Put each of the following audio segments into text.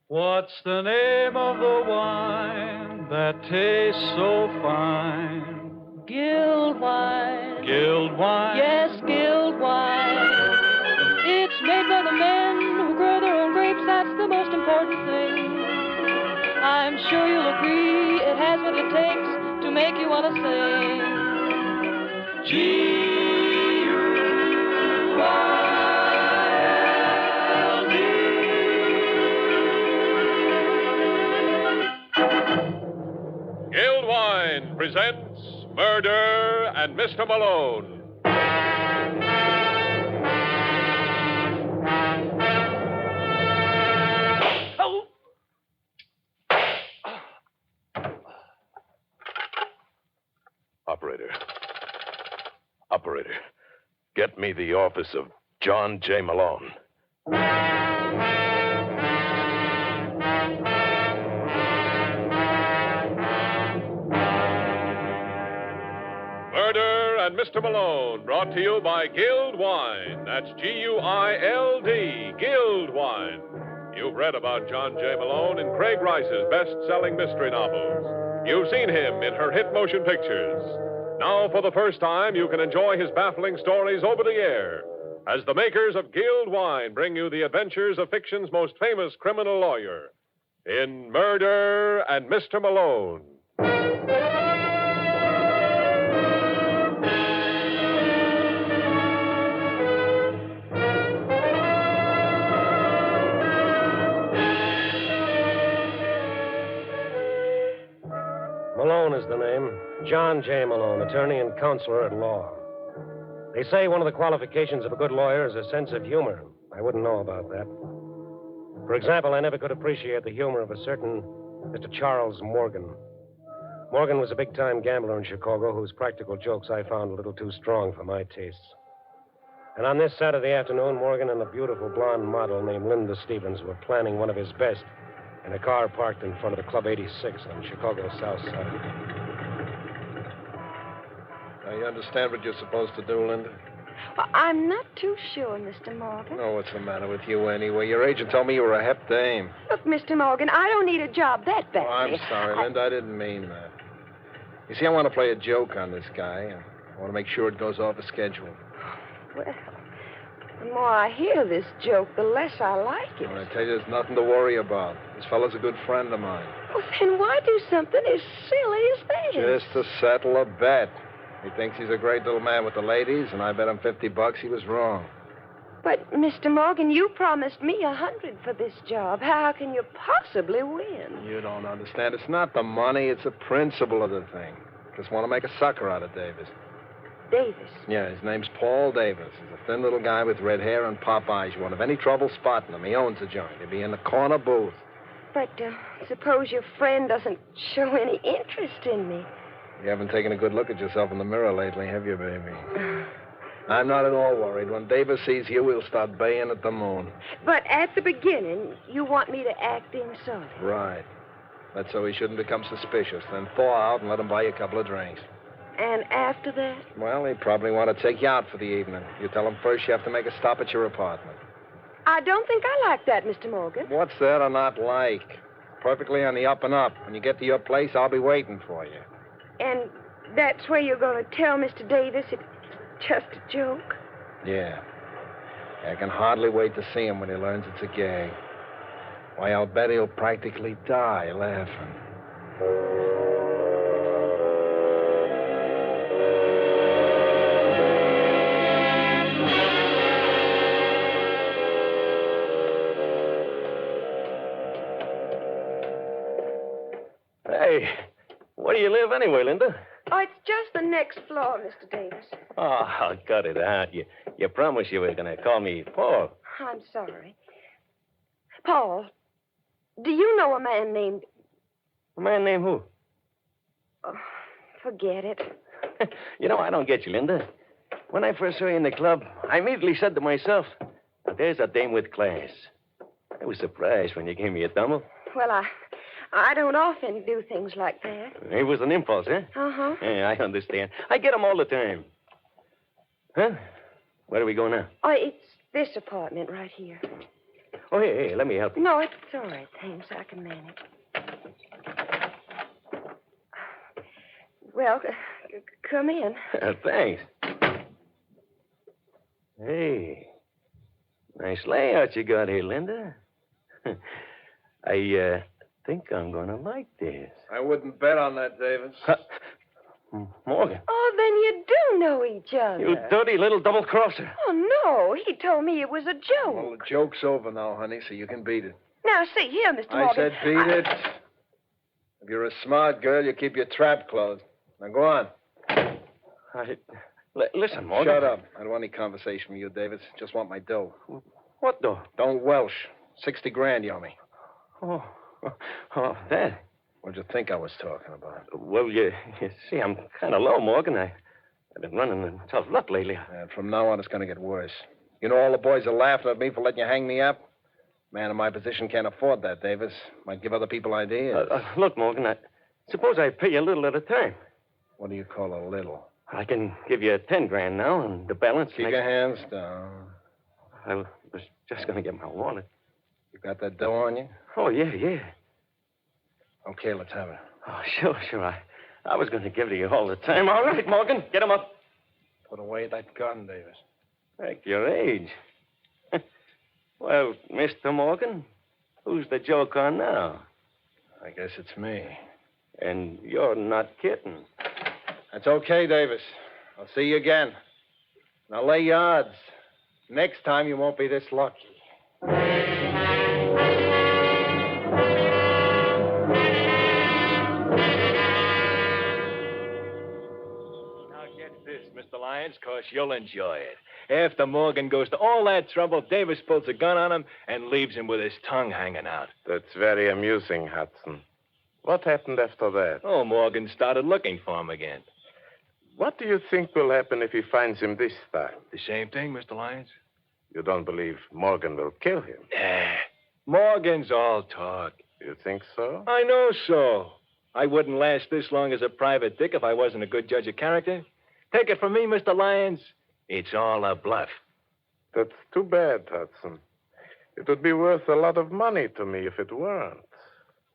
What's the name of the wine that tastes so fine? Guild wine. Guild wine? Yes, guild wine. It's made by the men who grow their own grapes. That's the most important thing. I'm sure you'll agree it has what it takes to make you want to sing. G-U-I-L-D. Guild Wine presents Murder and Mr. Malone. Operator, get me the office of John J. Malone. Murder and Mr. Malone, brought to you by Guild Wine. That's G-U-I-L-D, Guild Wine. You've read about John J. Malone in Craig Rice's best-selling mystery novels. You've seen him in her hit motion pictures. Now, for the first time, you can enjoy his baffling stories over the air as the makers of Guild Wine bring you the adventures of fiction's most famous criminal lawyer in Murder and Mr. Malone. Malone is the name. John J. Malone, attorney and counselor at law. They say one of the qualifications of a good lawyer is a sense of humor. I wouldn't know about that. For example, I never could appreciate the humor of a certain Mr. Charles Morgan. Morgan was a big-time gambler in Chicago whose practical jokes I found a little too strong for my tastes. And on this Saturday afternoon, Morgan and a beautiful blonde model named Linda Stevens were planning one of his best in a car parked in front of the Club 86 on Chicago's South Side. Now, you understand what you're supposed to do, Linda? Well, I'm not too sure, Mr. Morgan. Oh, what's the matter with you anyway? Your agent told me you were a hep dame. Look, Mr. Morgan, I don't need a job that badly. Oh, I'm sorry, Linda. I didn't mean that. You see, I want to play a joke on this guy. I want to make sure it goes off the schedule. Well, the more I hear this joke, the less I like it. Well, I tell you, there's nothing to worry about. This fellow's a good friend of mine. Well, then why do something as silly as this? Just to settle a bet. He thinks he's a great little man with the ladies, and I bet him $50 he was wrong. But, Mr. Morgan, you promised me $100 for this job. How can you possibly win? You don't understand. It's not the money, it's the principle of the thing. Just want to make a sucker out of Davis. Davis? Yeah, his name's Paul Davis. He's a thin little guy with red hair and pop eyes. You won't have any trouble spotting him. He owns the joint. He'll be in the corner booth. But suppose your friend doesn't show any interest in me. You haven't taken a good look at yourself in the mirror lately, have you, baby? I'm not at all worried. When Davis sees you, he'll start baying at the moon. But at the beginning, you want me to act inside. Right. That's so he shouldn't become suspicious. Then thaw out and let him buy you a couple of drinks. And after that? Well, he'd probably want to take you out for the evening. You tell him first you have to make a stop at your apartment. I don't think I like that, Mr. Morgan. What's there to not like? Perfectly on the up and up. When you get to your place, I'll be waiting for you. And that's where you're going to tell Mr. Davis it's just a joke? Yeah. I can hardly wait to see him when he learns it's a gag. Why, I'll bet he'll practically die laughing. Hey, where do you live anyway, Linda? Oh, it's just the next floor, Mr. Davis. Oh, cut it out. You promised you were going to call me Paul. I'm sorry. Paul, do you know a man named... A man named who? Oh, forget it. You know, I don't get you, Linda. When I first saw you in the club, I immediately said to myself, now, there's a dame with class. I was surprised when you gave me a double. Well, I don't often do things like that. It was an impulse, huh? Uh-huh. Yeah, I understand. I get them all the time. Huh? Where do we go now? Oh, it's this apartment right here. Oh, hey, let me help you. No, it's all right. Thanks. I can manage. Well, come in. Thanks. Hey, nice layout you got here, Linda. I think I'm going to like this. I wouldn't bet on that, Davis. Morgan. Oh, then you do know each other. You dirty little double-crosser. Oh, no. He told me it was a joke. Well, the joke's over now, honey, so you can beat it. Now, see here, Mr. I Morgan. said beat it. If you're a smart girl, you keep your trap closed. Now go on. Listen, Morgan. Shut up. I don't want any conversation with you, Davis. Just want my dough. What dough? Don't welsh. 60 grand, you owe me. Oh, that. What'd you think I was talking about? Well, you see, I'm kind of low, Morgan. I've been running in tough luck lately. And from now on, it's going to get worse. You know, all the boys are laughing at me for letting you hang me up. Man in my position can't afford that, Davis. Might give other people ideas. Look, Morgan, suppose I pay you a little at a time. What do you call a little? I can give you 10 grand now, and the balance... Keep your hands down. I was just going to get my wallet. You got that dough on you? Oh, yeah. Okay, let's have it. Oh, sure. I was going to give it to you all the time. All right, Morgan, get him up. Put away that gun, Davis. Like your age. Well, Mr. Morgan, who's the joke on now? I guess it's me. And you're not kidding. That's okay, Davis. I'll see you again. Now lay your odds. Next time you won't be this lucky. Now get this, Mr. Lyons, because you'll enjoy it. After Morgan goes to all that trouble, Davis pulls a gun on him and leaves him with his tongue hanging out. That's very amusing, Hudson. What happened after that? Oh, Morgan started looking for him again. What do you think will happen if he finds him this time? The same thing, Mr. Lyons? You don't believe Morgan will kill him? Morgan's all talk. You think so? I know so. I wouldn't last this long as a private dick if I wasn't a good judge of character. Take it from me, Mr. Lyons. It's all a bluff. That's too bad, Hudson. It would be worth a lot of money to me if it weren't.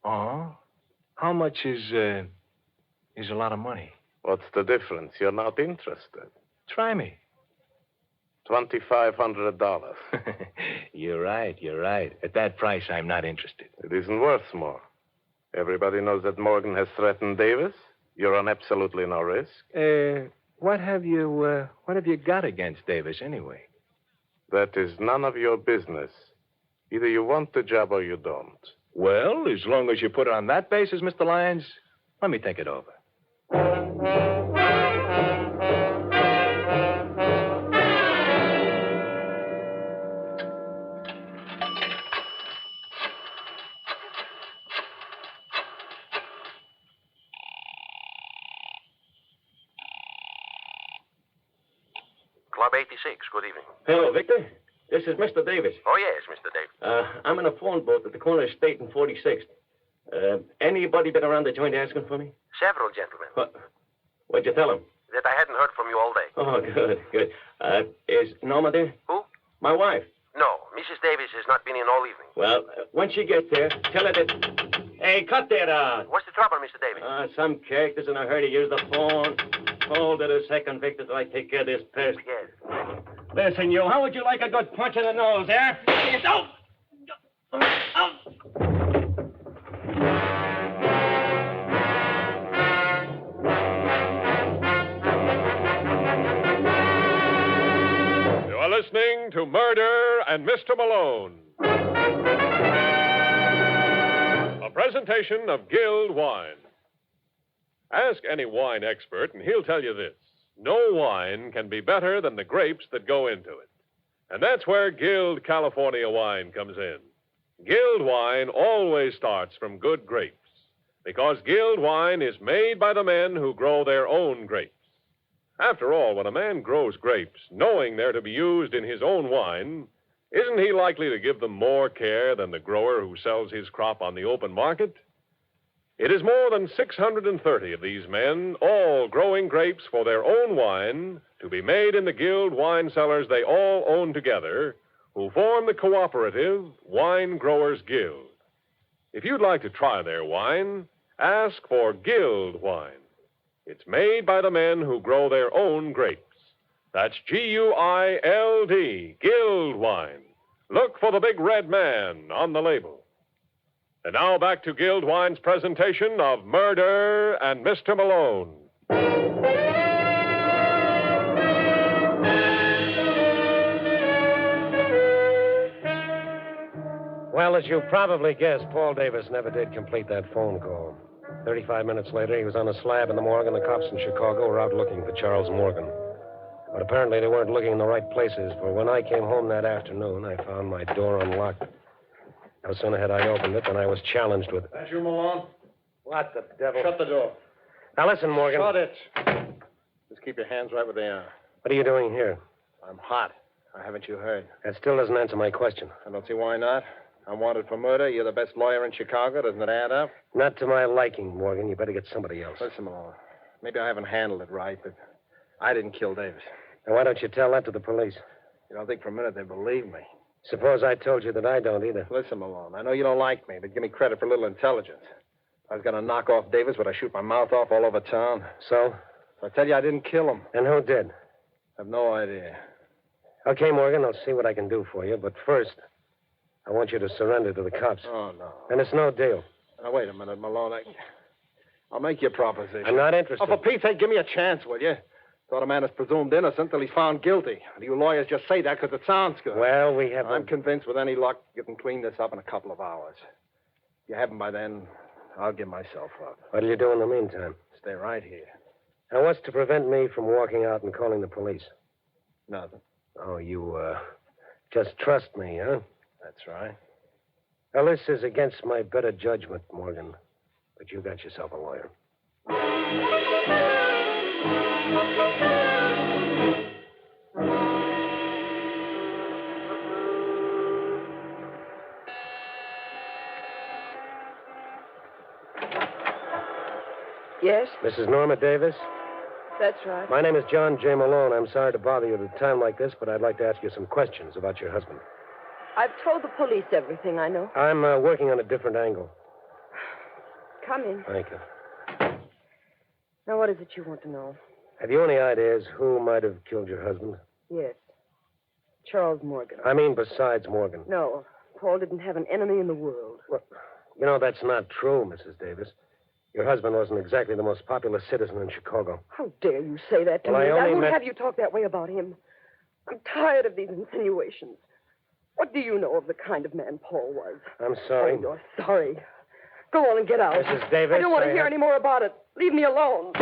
Oh? How much is a lot of money? What's the difference? You're not interested. Try me. $2,500. You're right. At that price, I'm not interested. It isn't worth more. Everybody knows that Morgan has threatened Davis. You're on absolutely no risk. What have you got against Davis, anyway? That is none of your business. Either you want the job or you don't. Well, as long as you put it on that basis, Mr. Lyons, let me think it over. Club 86, good evening. Hello, Victor. This is Mr. Davis. Oh, yes, Mr. Davis. I'm in a phone booth at the corner of State and 46th. Anybody been around the joint asking for me? Several gentlemen. What'd you tell them? That I hadn't heard from you all day. Oh, good. Is Norma there? Who? My wife. No, Mrs. Davis has not been in all evening. Well, when she gets there, tell her that... Hey, cut that out. What's the trouble, Mr. Davis? Some character's in a hurry to use the phone. Hold it a second, Victor, till I take care of this pest. Yes. Listen, you, how would you like a good punch in the nose, eh? You are listening to Murder and Mr. Malone. A presentation of Guild Wine. Ask any wine expert, and he'll tell you this. No wine can be better than the grapes that go into it. And that's where Guild California wine comes in. Guild wine always starts from good grapes, because Guild wine is made by the men who grow their own grapes. After all, when a man grows grapes, knowing they're to be used in his own wine, isn't he likely to give them more care than the grower who sells his crop on the open market? It is more than 630 of these men, all growing grapes for their own wine, to be made in the Guild wine cellars they all own together, who form the cooperative Wine Growers Guild. If you'd like to try their wine, ask for Guild wine. It's made by the men who grow their own grapes. That's Guild, Guild wine. Look for the big red man on the label. And now back to Guild Wine's presentation of Murder and Mr. Malone. Well, as you probably guessed, Paul Davis never did complete that phone call. 35 minutes later, he was on a slab in the morgue, and the cops in Chicago were out looking for Charles Morgan. But apparently they weren't looking in the right places, for when I came home that afternoon, I found my door unlocked. No sooner had I opened it than I was challenged with... That's you, Malone? What the devil? Shut the door. Now listen, Morgan. Shut it. Just keep your hands right where they are. What are you doing here? I'm hot. Haven't you heard? That still doesn't answer my question. I don't see why not. I'm wanted for murder. You're the best lawyer in Chicago. Doesn't it add up? Not to my liking, Morgan. You better get somebody else. Listen, Malone. Maybe I haven't handled it right, but I didn't kill Davis. Now, why don't you tell that to the police? You don't think for a minute they believe me? Suppose I told you that I don't either. Listen, Malone, I know you don't like me, but give me credit for a little intelligence. If I was going to knock off Davis, would I shoot my mouth off all over town? So? I tell you, I didn't kill him. And who did? I have no idea. Okay, Morgan, I'll see what I can do for you, but first, I want you to surrender to the cops. Oh, no. And it's no deal. Now, wait a minute, Malone. I'll make you a proposition. I'm not interested. Oh, for Pete's sake, give me a chance, will you? Thought a man is presumed innocent till he's found guilty. And you lawyers just say that because it sounds good. Well, we have... I'm convinced with any luck you can clean this up in a couple of hours. If you haven't by then, I'll give myself up. What'll you do in the meantime? Stay right here. Now, what's to prevent me from walking out and calling the police? Nothing. Oh, you, just trust me, huh? That's right. Well, this is against my better judgment, Morgan. But you got yourself a lawyer. Yes, Mrs. Norma Davis? that's right. My name is John J. Malone. I'm sorry to bother you at a time like this, but I'd like to ask you some questions about your husband. I've told the police everything I know. I'm working on a different angle. Come in. Thank you. Now, what is it you want to know? Have you any ideas who might have killed your husband? Yes. Charles Morgan. I mean, besides Morgan. No, Paul didn't have an enemy in the world. Well, you know, that's not true, Mrs. Davis. Your husband wasn't exactly the most popular citizen in Chicago. How dare you say that to Well, me? I only won't meant- have you talk that way about him. I'm tired of these insinuations. What do you know of the kind of man Paul was? I'm sorry. Oh, you're sorry. Go on and get out. Mrs. Davis, I don't want to I hear have- any more about it. Leave me alone.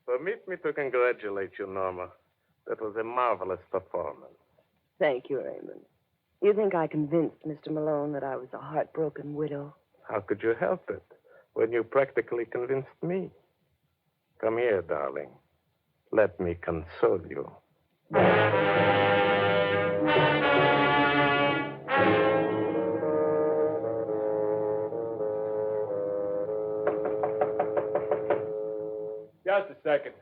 Permit me to congratulate you, Norma. That was a marvelous performance. Thank you, Raymond. You think I convinced Mr. Malone that I was a heartbroken widow? How could you help it when you practically convinced me? Come here, darling. Let me console you. Just a second.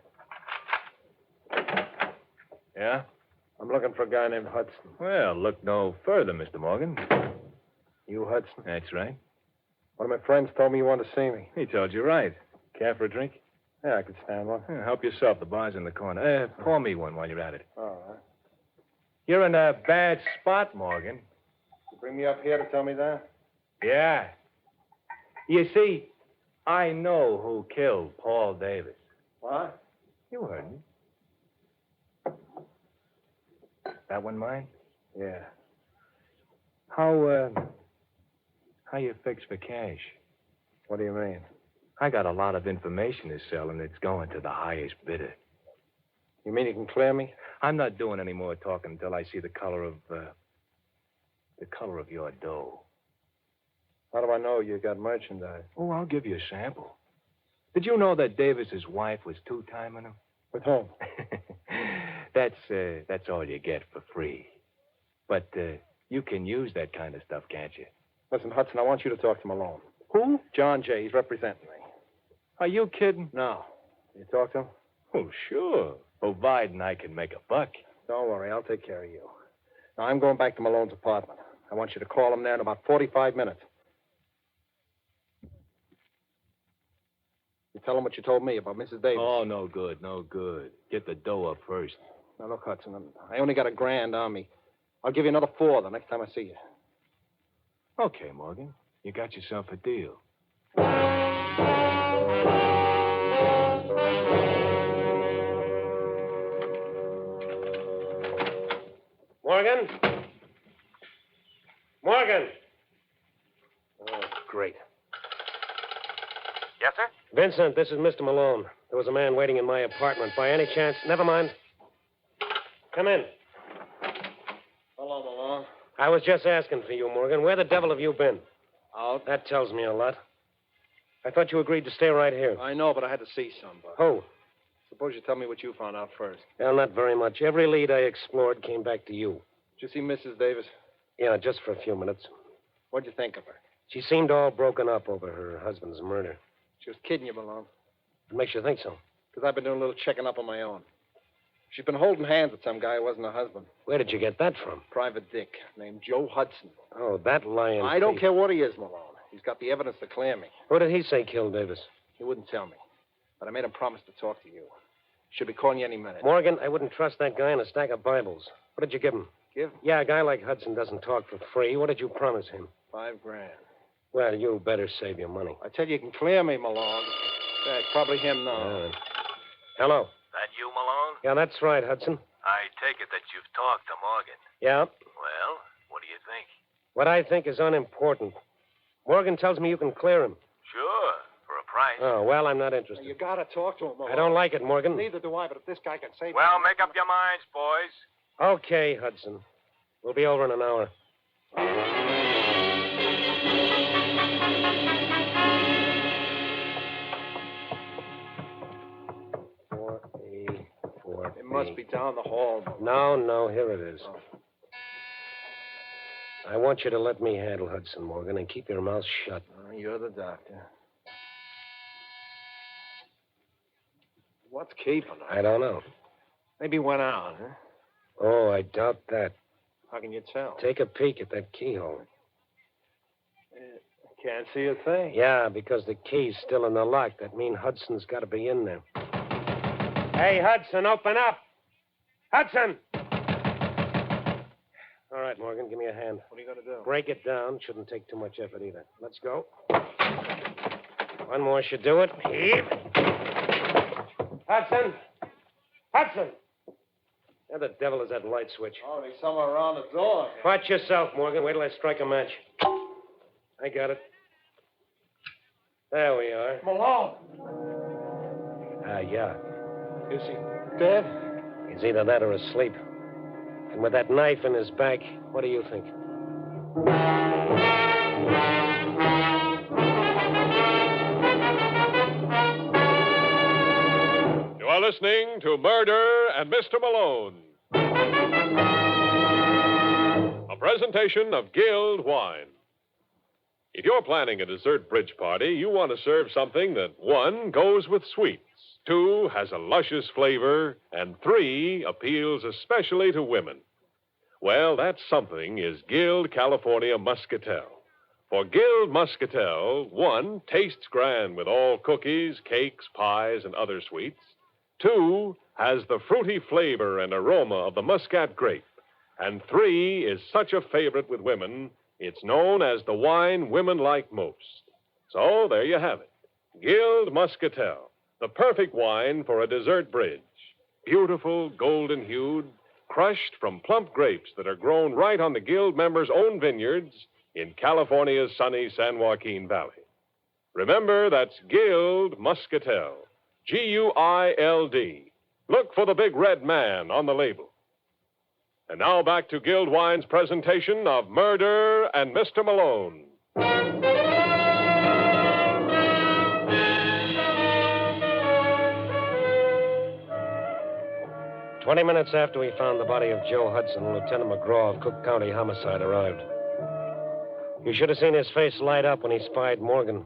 Yeah? I'm looking for a guy named Hudson. Well, look no further, Mr. Morgan. You, Hudson? That's right. One of my friends told me you wanted to see me. He told you right. Care for a drink? Yeah, I could stand one. Help yourself. The bar's in the corner. Pour me one while you're at it. All right. You're in a bad spot, Morgan. You bring me up here to tell me that? Yeah. You see, I know who killed Paul Davis. What? You heard me. That one mine? Yeah. How you fix for cash? What do you mean? I got a lot of information to sell, and it's going to the highest bidder. You mean you can clear me? I'm not doing any more talking until I see the color of your dough. How do I know you got merchandise? Oh, I'll give you a sample. Did you know that Davis's wife was two-timing him? With whom? That's all you get for free. But you can use that kind of stuff, can't you? Listen, Hudson, I want you to talk to Malone. Who? John J. He's representing me. Are you kidding? No. You talk to him? Oh, sure. Providing I can make a buck. Don't worry, I'll take care of you. Now, I'm going back to Malone's apartment. I want you to call him there in about 45 minutes. You tell him what you told me about Mrs. Davis. Oh, no good, no good. Get the dough up first. Now, look, Hudson, I only got $1,000 on me. I'll give you another $4 the next time I see you. Okay, Morgan. You got yourself a deal. Morgan? Morgan! Oh, great. Yes, sir? Vincent, this is Mr. Malone. There was a man waiting in my apartment. By any chance... Never mind. Come in. Hello, Malone. I was just asking for you, Morgan. Where the devil have you been? Out. That tells me a lot. I thought you agreed to stay right here. I know, but I had to see somebody. Who? Suppose you tell me what you found out first. Well, not very much. Every lead I explored came back to you. Did you see Mrs. Davis? Yeah, just for a few minutes. What'd you think of her? She seemed all broken up over her husband's murder. She was kidding you, Malone. What makes you think so? Because I've been doing a little checking up on my own. She's been holding hands with some guy who wasn't her husband. Where did you get that from? Private Dick, named Joe Hudson. Oh, that lying I don't thief. care what he is, Malone. He's got the evidence to clear me. Who did he say killed Davis? He wouldn't tell me. But I made him promise to talk to you. Should be calling you any minute. Morgan, I wouldn't trust that guy in a stack of Bibles. What did you give him? Give? Yeah, a guy like Hudson doesn't talk for free. What did you promise him? $5,000. Well, you better save your money. I tell you can clear me, Malone. Yeah, it's probably him now. Hello. That you, Malone? Yeah, that's right, Hudson. I take it that you've talked to Morgan. Yeah. Well, what do you think? What I think is unimportant. Morgan tells me you can clear him. Sure, for a price. Oh, well, I'm not interested. You gotta talk to him, Malone. I don't like it, Morgan. Neither do I, but if this guy can save Well, me... make up your minds, boys. Okay, Hudson. We'll be over in an hour. 4A. It must be down the hall. No, here it is. I want you to let me handle Hudson, Morgan, and keep your mouth shut. You're the doctor. What's keeping her? I don't know. Maybe went out, huh? Oh, I doubt that. How can you tell? Take a peek at that keyhole. Can't see a thing. Yeah, because the key's still in the lock. That means Hudson's got to be in there. Hey, Hudson, open up! Hudson! All right, Morgan, give me a hand. What are you going to do? Break it down. Shouldn't take too much effort either. Let's go. One more should do it. Heave. Hudson! Hudson! Where the devil is that light switch? Oh, he's somewhere around the door. Watch yourself, Morgan. Wait till I strike a match. I got it. There we are. Malone! Yeah. Is he dead? He's either that or asleep. And with that knife in his back, what do you think? You are listening to Murder and Mr. Malone, a presentation of Guild Wine. If you're planning a dessert bridge party, you want to serve something that, 1, goes with sweets, 2, has a luscious flavor, and 3, appeals especially to women. Well, that something is Guild California Muscatel. For Guild Muscatel, 1, tastes grand with all cookies, cakes, pies, and other sweets. 2, has the fruity flavor and aroma of the Muscat grape. And 3, is such a favorite with women, it's known as the wine women like most. So there you have it. Guild Muscatel, the perfect wine for a dessert bridge. Beautiful, golden hued, crushed from plump grapes that are grown right on the Guild members' own vineyards in California's sunny San Joaquin Valley. Remember, that's Guild Muscatel. Guild. Look for the big red man on the label. And now back to Guild Wine's presentation of Murder and Mr. Malone. 20 minutes after we found the body of Joe Hudson, Lieutenant McGraw of Cook County Homicide arrived. You should have seen his face light up when he spied Morgan.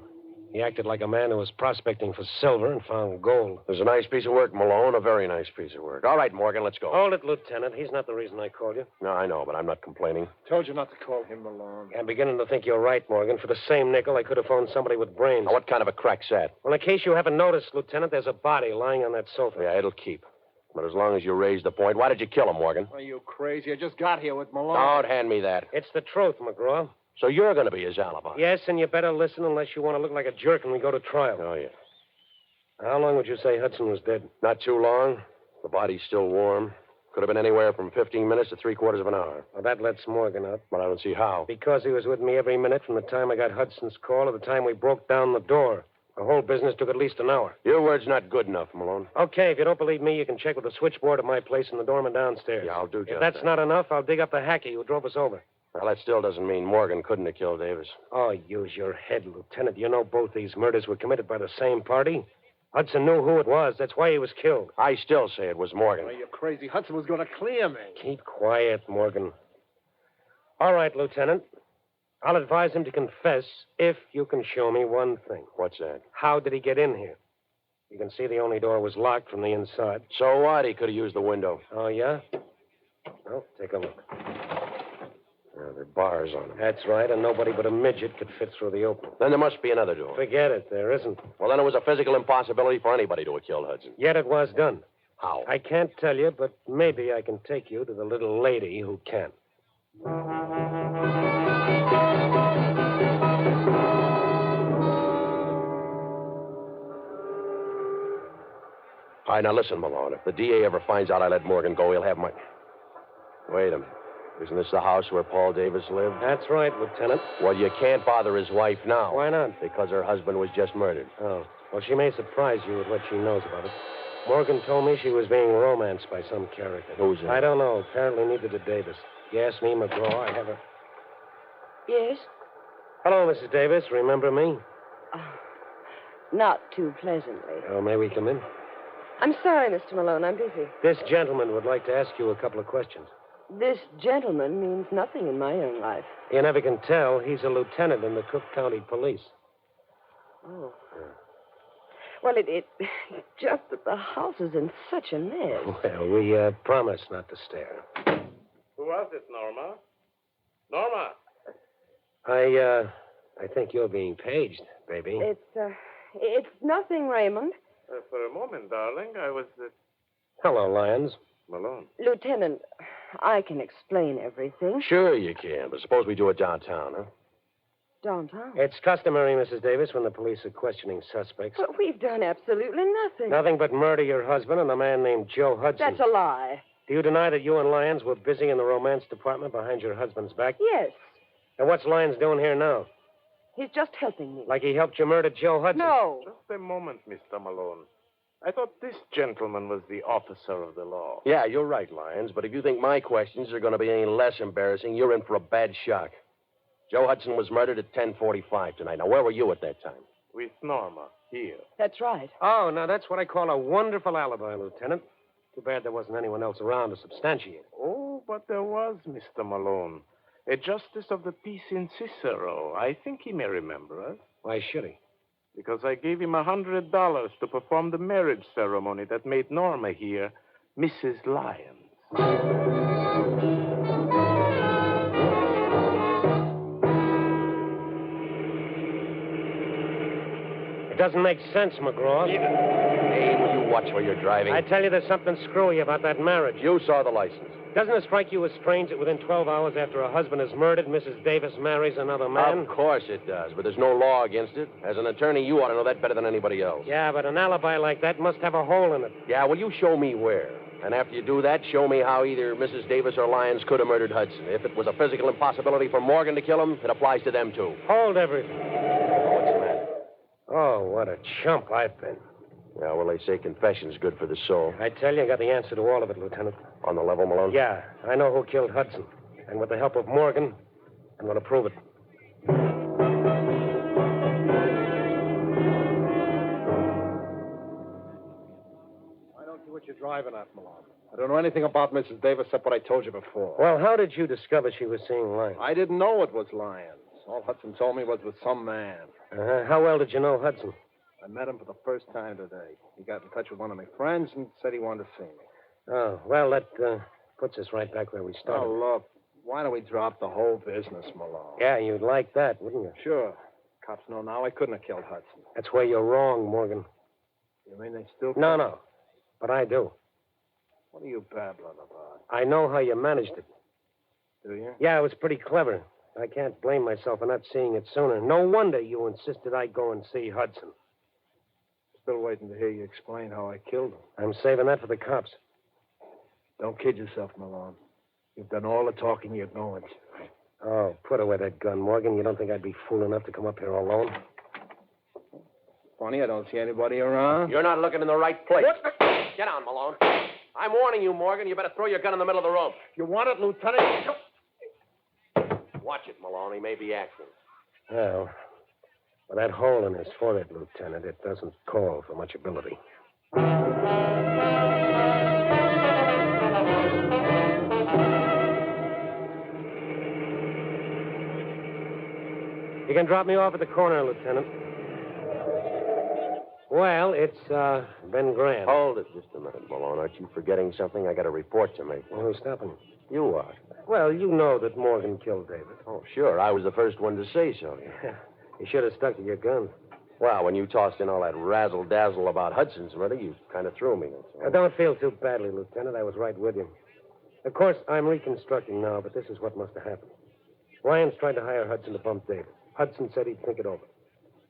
He acted like a man who was prospecting for silver and found gold. It was a nice piece of work, Malone. A very nice piece of work. All right, Morgan, let's go. Hold it, Lieutenant. He's not the reason I called you. No, I know, but I'm not complaining. Told you not to call him Malone. I'm beginning to think you're right, Morgan. For the same nickel, I could have phoned somebody with brains. Now, what kind of a crack's that? Well, in case you haven't noticed, Lieutenant, there's a body lying on that sofa. Yeah, it'll keep. But as long as you raise the point, why did you kill him, Morgan? Are you crazy? I just got here with Malone. Don't hand me that. It's the truth, McGraw. So you're going to be his alibi? Yes, and you better listen unless you want to look like a jerk when we go to trial. Oh, yeah. How long would you say Hudson was dead? Not too long. The body's still warm. Could have been anywhere from 15 minutes to 3/4 of an hour. Well, that lets Morgan up. But I don't see how. Because he was with me every minute from the time I got Hudson's call to the time we broke down the door. The whole business took at least an hour. Your word's not good enough, Malone. Okay, if you don't believe me, you can check with the switchboard at my place in the doorman downstairs. Yeah, I'll do just If that's that. not enough, I'll dig up the hacky who drove us over. Well, that still doesn't mean Morgan couldn't have killed Davis. Oh, use your head, Lieutenant. You know both these murders were committed by the same party. Hudson knew who it was. That's why he was killed. I still say it was Morgan. Are you crazy? Hudson was going to clear me. Keep quiet, Morgan. All right, Lieutenant. I'll advise him to confess if you can show me one thing. What's that? How did he get in here? You can see the only door was locked from the inside. So what? He could have used the window. Oh, yeah? Well, take a look. There are bars on it. That's right, and nobody but a midget could fit through the opening. Then there must be another door. Forget it. There isn't. Well, then it was a physical impossibility for anybody to have killed Hudson. Yet it was done. How? I can't tell you, but maybe I can take you to the little lady who can. All right, now listen, Malone. If the DA ever finds out I let Morgan go, he'll have my... Wait a minute. Isn't this the house where Paul Davis lived? That's right, Lieutenant. Well, you can't bother his wife now. Why not? Because her husband was just murdered. Oh. Well, she may surprise you with what she knows about it. Morgan told me she was being romanced by some character. Who's that? I don't know. Apparently neither did Davis. You asked me, McGraw. I have a... Yes? Hello, Mrs. Davis. Remember me? Not too pleasantly. Oh, may we come in? I'm sorry, Mr. Malone. I'm busy. This gentleman would like to ask you a couple of questions. This gentleman means nothing in my young life. You never can tell. He's a lieutenant in the Cook County Police. Oh. Well, it just that the house is in such a mess. Well, we promise not to stare. Who was it, Norma? Norma! I think you're being paged, baby. It's nothing, Raymond. For a moment, darling, I was... Hello, Lyons. Malone. Lieutenant, I can explain everything. Sure you can, but suppose we do it downtown, huh? Downtown? It's customary, Mrs. Davis, when the police are questioning suspects. But we've done absolutely nothing. Nothing but murder your husband and a man named Joe Hudson. That's a lie. Do you deny that you and Lyons were busy in the romance department behind your husband's back? Yes. And what's Lyons doing here now? He's just helping me. Like he helped you murder Joe Hudson? No. Just a moment, Mr. Malone. I thought this gentleman was the officer of the law. Yeah, you're right, Lyons, but if you think my questions are going to be any less embarrassing, you're in for a bad shock. Joe Hudson was murdered at 10:45 tonight. Now, where were you at that time? With Norma, here. That's right. Oh, now that's what I call a wonderful alibi, Lieutenant. Too bad there wasn't anyone else around to substantiate it. Oh, but there was, Mr. Malone. A justice of the peace in Cicero. I think he may remember us. Why should he? Because I gave him $100 to perform the marriage ceremony that made Norma here Mrs. Lyons. It doesn't make sense, McGraw. Hey, will you watch where you're driving? I tell you, there's something screwy about that marriage. You saw the license. Doesn't it strike you as strange that within 12 hours after a husband is murdered, Mrs. Davis marries another man? Of course it does, but there's no law against it. As an attorney, you ought to know that better than anybody else. Yeah, but an alibi like that must have a hole in it. Yeah, well, you show me where. And after you do that, show me how either Mrs. Davis or Lyons could have murdered Hudson. If it was a physical impossibility for Morgan to kill him, it applies to them, too. Hold everything. What's the matter? Oh, what a chump I've been. Yeah, well, they say confession's good for the soul. I tell you, I got the answer to all of it, Lieutenant. On the level, Malone? Yeah, I know who killed Hudson. And with the help of Morgan, I'm going to prove it. I don't see what you're driving at, Malone. I don't know anything about Mrs. Davis except what I told you before. Well, how did you discover she was seeing Lyons? I didn't know it was Lyons. All Hudson told me was with some man. How well did you know Hudson? I met him for the first time today. He got in touch with one of my friends and said he wanted to see me. Oh, well, that puts us right back where we started. Oh, look, why don't we drop the whole business, Malone? Yeah, you'd like that, wouldn't you? Sure. Cops know now I couldn't have killed Hudson. That's where you're wrong, Morgan. You mean they still... No. But I do. What are you babbling about? I know how you managed it. Do you? Yeah, it was pretty clever. I can't blame myself for not seeing it sooner. No wonder you insisted I go and see Hudson. Still waiting to hear you explain how I killed him. I'm saving that for the cops. Don't kid yourself, Malone. You've done all the talking you're going to. Oh, put away that gun, Morgan. You don't think I'd be fool enough to come up here alone? Funny, I don't see anybody around. You're not looking in the right place. Get down, Malone. I'm warning you, Morgan. You better throw your gun in the middle of the room. You want it, Lieutenant? Watch it, Malone. He may be acting. Well, with that hole in his forehead, Lieutenant, it doesn't call for much ability. You can drop me off at the corner, Lieutenant. Well, it's been grand. Hold it just a minute, Malone. Aren't you forgetting something? I got a report to make. Well, who's stopping? You are. Well, you know that Morgan killed David. Oh, sure. I was the first one to say so. You should have stuck to your gun. Well, when you tossed in all that razzle-dazzle about Hudson's murder, you kind of threw me. Now, don't feel too badly, Lieutenant. I was right with you. Of course, I'm reconstructing now, but this is what must have happened. Lyons tried to hire Hudson to bump David. Hudson said he'd think it over.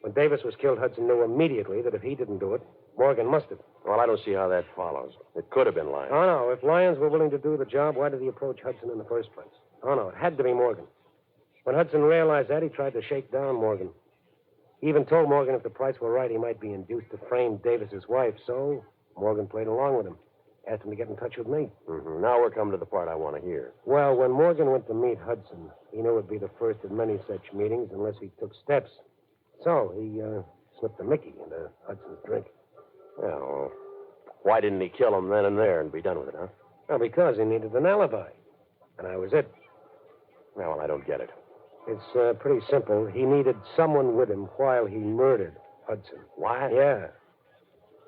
When Davis was killed, Hudson knew immediately that if he didn't do it, Morgan must have. Well, I don't see how that follows. It could have been Lyons. Oh, no. If Lyons were willing to do the job, why did he approach Hudson in the first place? Oh, no. It had to be Morgan. When Hudson realized that, he tried to shake down Morgan. He even told Morgan if the price were right, he might be induced to frame Davis's wife. So Morgan played along with him. Asked him to get in touch with me. Mm-hmm. Now we're coming to the part I want to hear. Well, when Morgan went to meet Hudson, he knew it'd be the first of many such meetings unless he took steps. So he slipped a Mickey into Hudson's drink. Well, why didn't he kill him then and there and be done with it, huh? Well, because he needed an alibi. And I was it. Well, I don't get it. It's pretty simple. He needed someone with him while he murdered Hudson. Why? Yeah.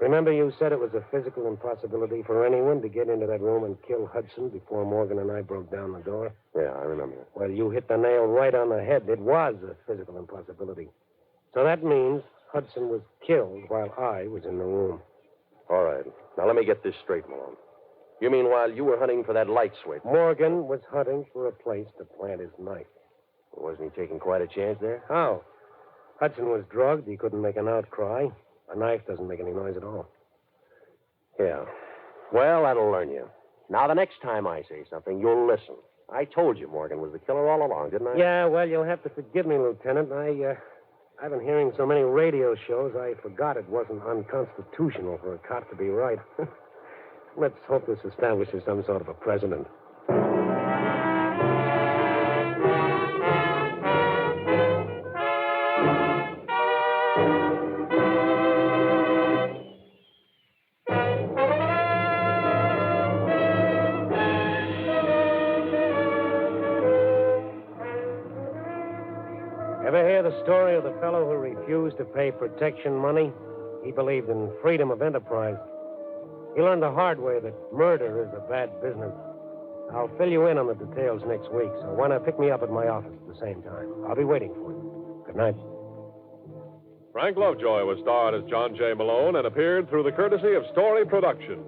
Remember you said it was a physical impossibility for anyone to get into that room and kill Hudson before Morgan and I broke down the door? Yeah, I remember. Well, you hit the nail right on the head. It was a physical impossibility. So that means Hudson was killed while I was in the room. All right. Now, let me get this straight, Malone. You mean while you were hunting for that light switch? Morgan was hunting for a place to plant his knife. Wasn't he taking quite a chance there? How? Hudson was drugged. He couldn't make an outcry. A knife doesn't make any noise at all. Yeah. Well, that'll learn you. Now, the next time I say something, you'll listen. I told you Morgan was the killer all along, didn't I? Yeah, well, you'll have to forgive me, Lieutenant. I've been hearing so many radio shows, I forgot it wasn't unconstitutional for a cop to be right. Let's hope this establishes some sort of a precedent. Ever hear the story of the fellow who refused to pay protection money? He believed in freedom of enterprise. He learned the hard way that murder is a bad business. I'll fill you in on the details next week, so why not pick me up at my office at the same time? I'll be waiting for you. Good night. Frank Lovejoy was starred as John J. Malone and appeared through the courtesy of Story Production.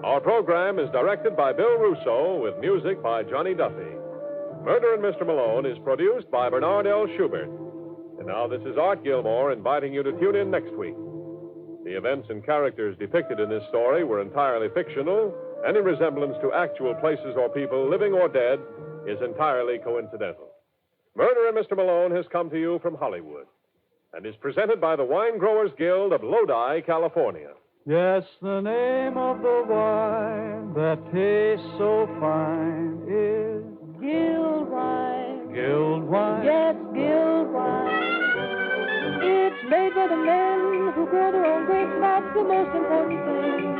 Our program is directed by Bill Russo with music by Johnny Duffy. Murder in Mr. Malone is produced by Bernard L. Schubert. And now this is Art Gilmore inviting you to tune in next week. The events and characters depicted in this story were entirely fictional. Any resemblance to actual places or people, living or dead, is entirely coincidental. Murder in Mr. Malone has come to you from Hollywood and is presented by the Wine Growers Guild of Lodi, California. Yes, the name of the wine that tastes so fine is Guild wine. Guild wine. Yes, guild wine. It's made by the men who grow their own grapes. That's the most important thing.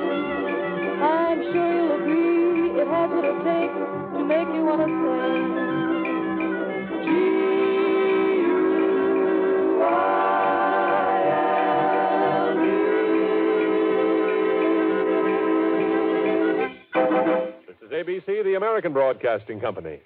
I'm sure you'll agree it has what it takes to make you want to sing. G-U American Broadcasting Company.